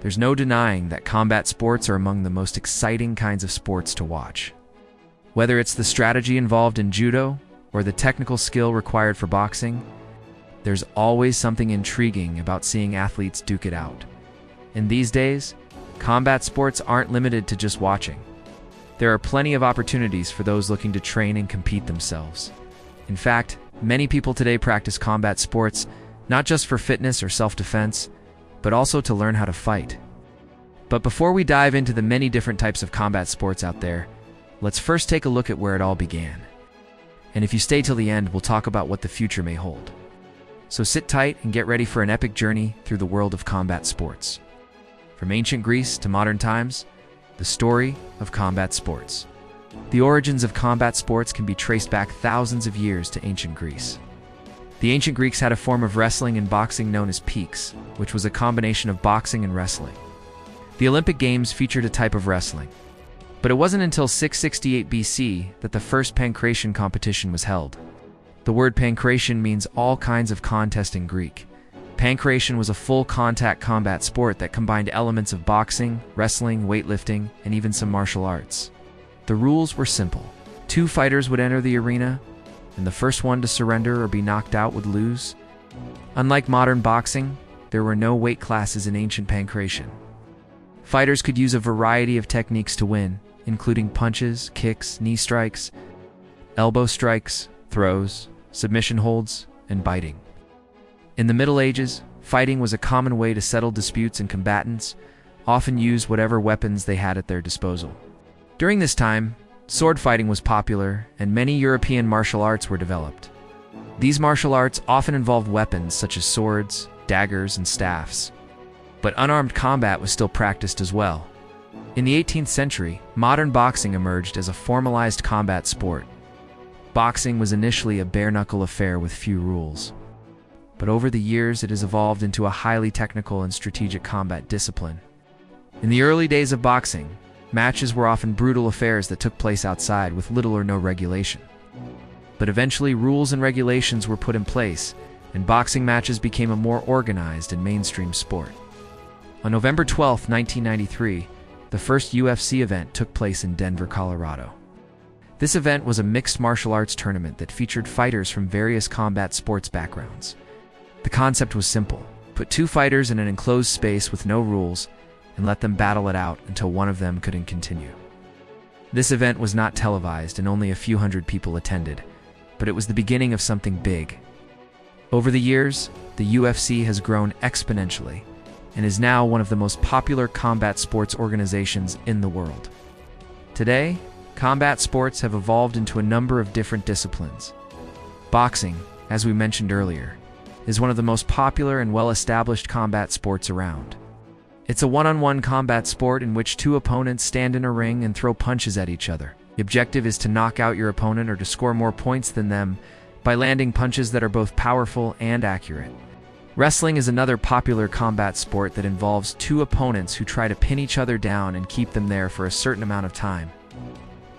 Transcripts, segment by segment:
There's no denying that combat sports are among the most exciting kinds of sports to watch. Whether it's the strategy involved in judo or the technical skill required for boxing, there's always something intriguing about seeing athletes duke it out. In these days, combat sports aren't limited to just watching. There are plenty of opportunities for those looking to train and compete themselves. In fact, many people today practice combat sports not just for fitness or self-defense, but also to learn how to fight. But before we dive into the many different types of combat sports out there, let's first take a look at where it all began. And if you stay till the end, we'll talk about what the future may hold. So sit tight and get ready for an epic journey through the world of combat sports. From ancient Greece to modern times, the story of combat sports. The origins of combat sports can be traced back thousands of years to ancient Greece. The ancient Greeks had a form of wrestling and boxing known as piques, which was a combination of boxing and wrestling. The Olympic Games featured a type of wrestling, but it wasn't until 668 BC that the first pankration competition was held. The word pankration means all kinds of contest in Greek. Pankration was a full-contact combat sport that combined elements of boxing, wrestling, weightlifting, and even some martial arts. The rules were simple. 2 fighters would enter the arena, and the first one to surrender or be knocked out would lose. Unlike modern boxing, there were no weight classes in ancient pankration. Fighters could use a variety of techniques to win, including punches, kicks, knee strikes, elbow strikes, throws, submission holds, and biting. In the Middle Ages, fighting was a common way to settle disputes, and combatants often used whatever weapons they had at their disposal. During this time, sword fighting was popular, and many European martial arts were developed. These martial arts often involved weapons such as swords, daggers, and staffs. But unarmed combat was still practiced as well. In the 18th century, modern boxing emerged as a formalized combat sport. Boxing was initially a bare-knuckle affair with few rules. But over the years, it has evolved into a highly technical and strategic combat discipline. In the early days of boxing, matches were often brutal affairs that took place outside with little or no regulation. But eventually, rules and regulations were put in place, and boxing matches became a more organized and mainstream sport. On November 12, 1993, the first UFC event took place in Denver, Colorado. This event was a mixed martial arts tournament that featured fighters from various combat sports backgrounds. The concept was simple: put 2 fighters in an enclosed space with no rules and let them battle it out until one of them couldn't continue. This event was not televised and only a few hundred people attended, but it was the beginning of something big. Over the years, the UFC has grown exponentially and is now one of the most popular combat sports organizations in the world. Today, combat sports have evolved into a number of different disciplines. Boxing, as we mentioned earlier, is one of the most popular and well-established combat sports around. It's a one-on-one combat sport in which 2 opponents stand in a ring and throw punches at each other. The objective is to knock out your opponent or to score more points than them by landing punches that are both powerful and accurate. Wrestling is another popular combat sport that involves 2 opponents who try to pin each other down and keep them there for a certain amount of time.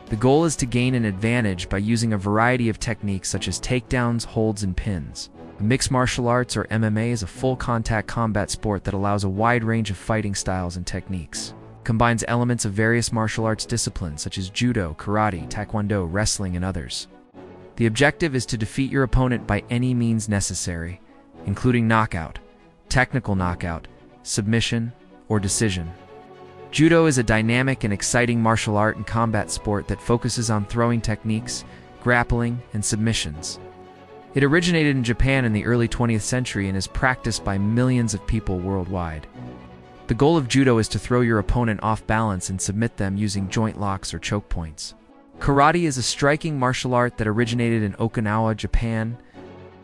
The goal is to gain an advantage by using a variety of techniques such as takedowns, holds, and pins. Mixed martial arts, or MMA, is a full-contact combat sport that allows a wide range of fighting styles and techniques. It combines elements of various martial arts disciplines such as judo, karate, taekwondo, wrestling, and others. The objective is to defeat your opponent by any means necessary, including knockout, technical knockout, submission, or decision. Judo is a dynamic and exciting martial art and combat sport that focuses on throwing techniques, grappling, and submissions. It originated in Japan in the early 20th century and is practiced by millions of people worldwide. The goal of judo is to throw your opponent off balance and submit them using joint locks or choke points. Karate is a striking martial art that originated in Okinawa, Japan.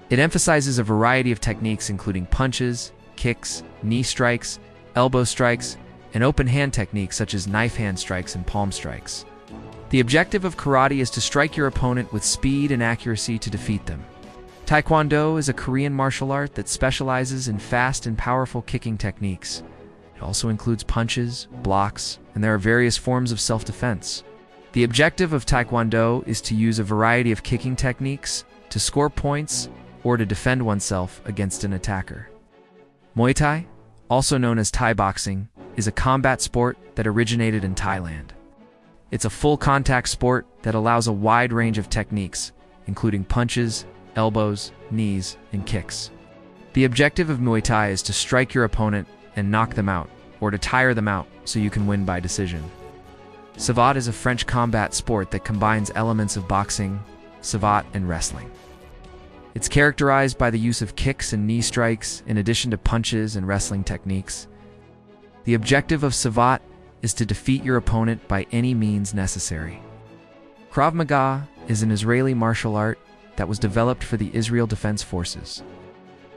It emphasizes a variety of techniques including punches, kicks, knee strikes, elbow strikes, and open hand techniques such as knife hand strikes and palm strikes. The objective of karate is to strike your opponent with speed and accuracy to defeat them. Taekwondo is a Korean martial art that specializes in fast and powerful kicking techniques. It also includes punches, blocks, and there are various forms of self-defense. The objective of Taekwondo is to use a variety of kicking techniques to score points or to defend oneself against an attacker. Muay Thai, also known as Thai boxing, is a combat sport that originated in Thailand. It's a full contact sport that allows a wide range of techniques, including punches, elbows, knees, and kicks. The objective of Muay Thai is to strike your opponent and knock them out, or to tire them out so you can win by decision. Savate is a French combat sport that combines elements of boxing, savate, and wrestling. It's characterized by the use of kicks and knee strikes in addition to punches and wrestling techniques. The objective of savate is to defeat your opponent by any means necessary. Krav Maga is an Israeli martial art that was developed for the Israel Defense Forces.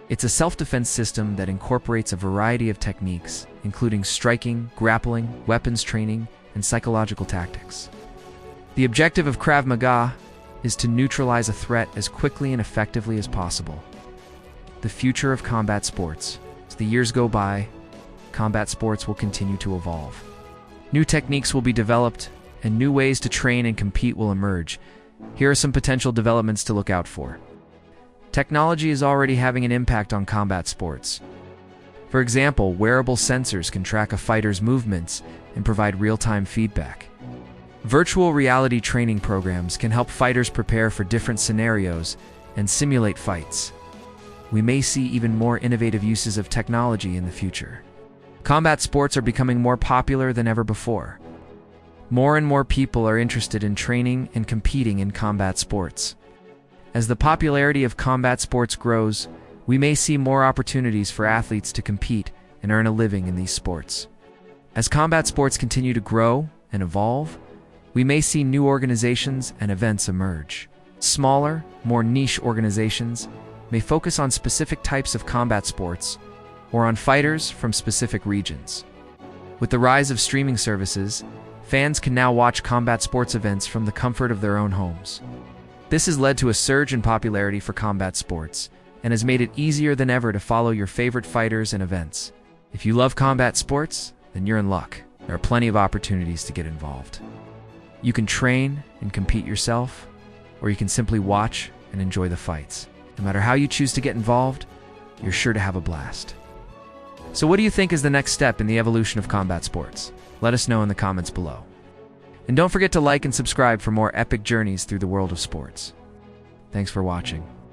It's a self-defense system that incorporates a variety of techniques, including striking, grappling, weapons training, and psychological tactics. The objective of Krav Maga is to neutralize a threat as quickly and effectively as possible. The future of combat sports. As the years go by, combat sports will continue to evolve. New techniques will be developed, and new ways to train and compete will emerge. Here are some potential developments to look out for. Technology is already having an impact on combat sports. For example, wearable sensors can track a fighter's movements and provide real-time feedback. Virtual reality training programs can help fighters prepare for different scenarios and simulate fights. We may see even more innovative uses of technology in the future. Combat sports are becoming more popular than ever before. More and more people are interested in training and competing in combat sports. As the popularity of combat sports grows, we may see more opportunities for athletes to compete and earn a living in these sports. As combat sports continue to grow and evolve, we may see new organizations and events emerge. Smaller, more niche organizations may focus on specific types of combat sports or on fighters from specific regions. With the rise of streaming services, fans can now watch combat sports events from the comfort of their own homes. This has led to a surge in popularity for combat sports and has made it easier than ever to follow your favorite fighters and events. If you love combat sports, then you're in luck. There are plenty of opportunities to get involved. You can train and compete yourself, or you can simply watch and enjoy the fights. No matter how you choose to get involved, you're sure to have a blast. So what do you think is the next step in the evolution of combat sports? Let us know in the comments below. And don't forget to like and subscribe for more epic journeys through the world of sports. Thanks for watching.